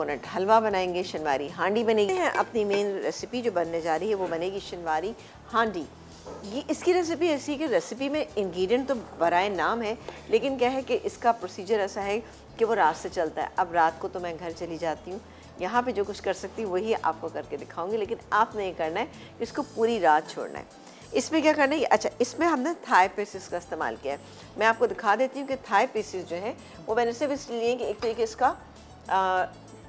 Coconut हलवा बनाएंगे, शनवारी हांडी बनेगी। अपनी मेन रेसिपी जो बनने जा रही है वो बनेगी शनवारी हांडी। ये इसकी रेसिपी ऐसी है कि रेसिपी में इंग्रेडिएंट तो बराए नाम है, लेकिन क्या है कि इसका प्रोसीजर ऐसा है कि वो रात से चलता है। अब रात को तो मैं घर चली जाती हूँ, यहाँ पे जो कुछ कर सकती हूँ वही आपको करके दिखाऊंगी, लेकिन आपने ये करना है कि इसको पूरी रात छोड़ना है। इसमें क्या करना है, अच्छा इसमें हमने थाई पीसेस का इस्तेमाल किया है। मैं आपको दिखा देती हूँ कि थाई पीसेस जो हैं वो मैंने सिर्फ इसलिए लिए कि एक तरीके इसका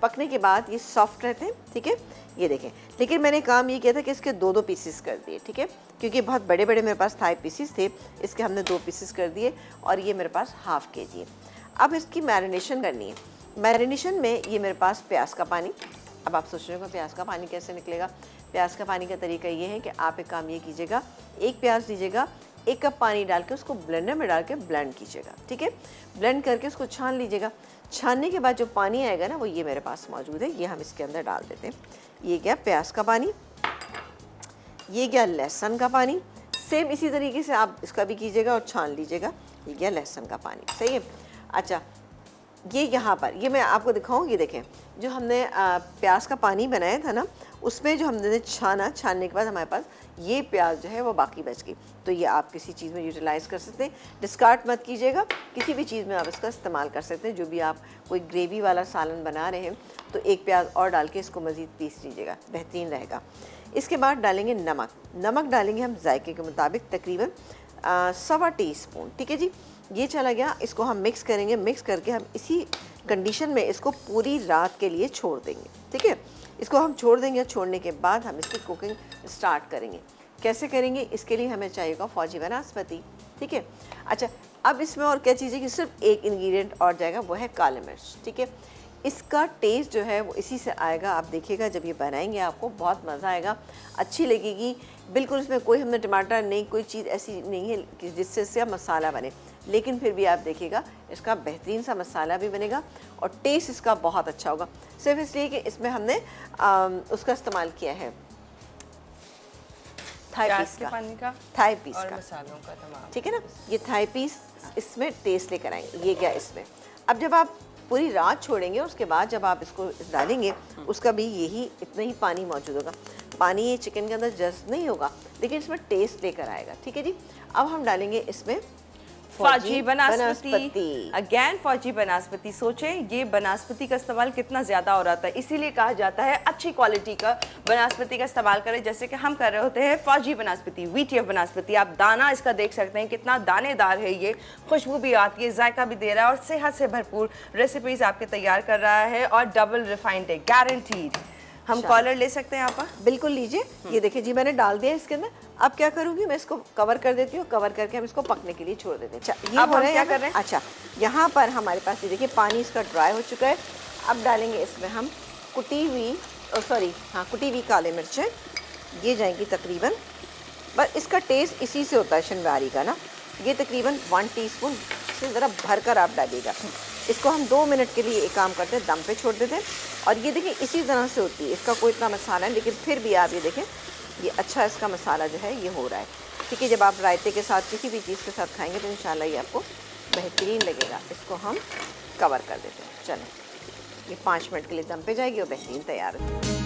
पकने के बाद ये सॉफ्ट रहते हैं, ठीक है, ये देखें। लेकिन मैंने काम ये किया था कि इसके दो पीसेस कर दिए, ठीक है, क्योंकि बहुत बड़े बड़े मेरे पास थाई पीसेस थे, इसके हमने 2 पीसेस कर दिए और ये मेरे पास ½ kg है। अब इसकी मैरिनेशन करनी है। मैरिनेशन में ये मेरे पास प्याज का पानी। अब आप सोच रहे हो प्याज का पानी कैसे निकलेगा। प्याज का पानी का तरीका ये है कि आप एक काम ये कीजिएगा, एक प्याज लीजिएगा, 1 कप पानी डाल के उसको ब्लेंडर में डाल के ब्लेंड कीजिएगा, ठीक है। ब्लेंड करके उसको छान लीजिएगा। छानने के बाद जो पानी आएगा ना वो ये मेरे पास मौजूद है, ये हम इसके अंदर डाल देते हैं। ये गया प्याज का पानी, ये गया लहसुन का पानी। सेम इसी तरीके से आप इसका भी कीजिएगा और छान लीजिएगा। ये गया लहसुन का पानी, सही है। अच्छा ये यहाँ पर ये मैं आपको दिखाऊंगी, देखें जो हमने प्याज का पानी बनाया था ना, उसमें जो हमने छानने के बाद हमारे पास ये प्याज जो है वो बाकी बच गई। तो ये आप किसी चीज़ में यूटिलाइज़ कर सकते हैं, डिस्कार्ड मत कीजिएगा, किसी भी चीज़ में आप इसका इस्तेमाल कर सकते हैं। जो भी आप कोई ग्रेवी वाला सालन बना रहे हैं तो 1 प्याज और डाल के इसको मज़ीद पीस लीजिएगा, बेहतरीन रहेगा। इसके बाद डालेंगे नमक डालेंगे हम जायके के मुताबिक, तकरीबन 1.25 टीस्पून, ठीक है जी। ये चला गया, इसको हम मिक्स करेंगे। मिक्स करके हम इसी कंडीशन में इसको पूरी रात के लिए छोड़ देंगे, ठीक है। इसको हम छोड़ देंगे, छोड़ने के बाद हम इसकी कुकिंग स्टार्ट करेंगे। कैसे करेंगे, इसके लिए हमें चाहिएगा फौजी वनस्पति, ठीक है। अच्छा अब इसमें और क्या चीज़ है कि सिर्फ एक इंग्रेडिएंट और जाएगा, वो है काली मिर्च, ठीक है। इसका टेस्ट जो है वो इसी से आएगा। आप देखिएगा जब ये बनाएंगे आपको बहुत मज़ा आएगा, अच्छी लगेगी। बिल्कुल इसमें कोई हमने टमाटर नहीं, कोई चीज़ ऐसी नहीं है कि जिससे इसका मसाला बने, लेकिन फिर भी आप देखिएगा इसका बेहतरीन सा मसाला भी बनेगा और टेस्ट इसका बहुत अच्छा होगा। सिर्फ इसलिए कि इसमें हमने उसका इस्तेमाल किया है थाई पीस का, मसालों का तमाम, ठीक है ना। ये थाई पीस इसमें टेस्ट लेकर आएंगे। ये क्या इसमें, अब जब आप पूरी रात छोड़ेंगे उसके बाद जब आप इसको डालेंगे उसका भी यही इतना ही पानी मौजूद होगा। पानी ये चिकन के अंदर जस्ट नहीं होगा, लेकिन इसमें टेस्ट लेकर आएगा, ठीक है जी। अब हम डालेंगे इसमें फौजी बनस्पति। अगेन फौजी बनस्पति। सोचें ये बनस्पति का इस्तेमाल कितना ज़्यादा हो रहा था, इसीलिए कहा जाता है अच्छी क्वालिटी का बनस्पति का इस्तेमाल करें, जैसे कि हम कर रहे होते हैं फौजी बनस्पति, VTF बनस्पति। आप दाना इसका देख सकते हैं कितना दानेदार है, ये खुशबू भी आती है, जायका भी दे रहा है और सेहत से भरपूर रेसिपीज़ आपके तैयार कर रहा है और डबल रिफाइंड है, गारंटीड। हम कॉलर ले सकते हैं आप? बिल्कुल लीजिए। ये देखिए जी मैंने डाल दिया इसके अंदर। अब क्या करूँगी मैं, इसको कवर कर देती हूँ, कवर करके हम इसको पकने के लिए छोड़ देते हैं। अच्छा ये अब हो रहा है, क्या कर रहे हैं? अच्छा यहाँ पर हमारे पास ये देखिए पानी इसका ड्राई हो चुका है। अब डालेंगे इसमें हम कुटी हुई काली मिर्चें, ये जाएंगी तकरीबन, बस इसका टेस्ट इसी से होता है शनवारी का ना। ये तकरीबन 1 टीस्पून से ज़रा भर कर आप डालिएगा। इसको हम 2 मिनट के लिए एक काम करते हैं, दम पे छोड़ देते हैं। और ये देखिए इसी तरह से होती है, इसका कोई इतना मसाला है, लेकिन फिर भी आप ये देखें ये अच्छा इसका मसाला जो है ये हो रहा है, ठीक है। जब आप रायते के साथ किसी भी चीज़ के साथ खाएंगे तो इंशाल्लाह ये आपको बेहतरीन लगेगा। इसको हम कवर कर देते हैं। चलो ये 5 मिनट के लिए दम पे जाएगी और बेहतरीन तैयार है।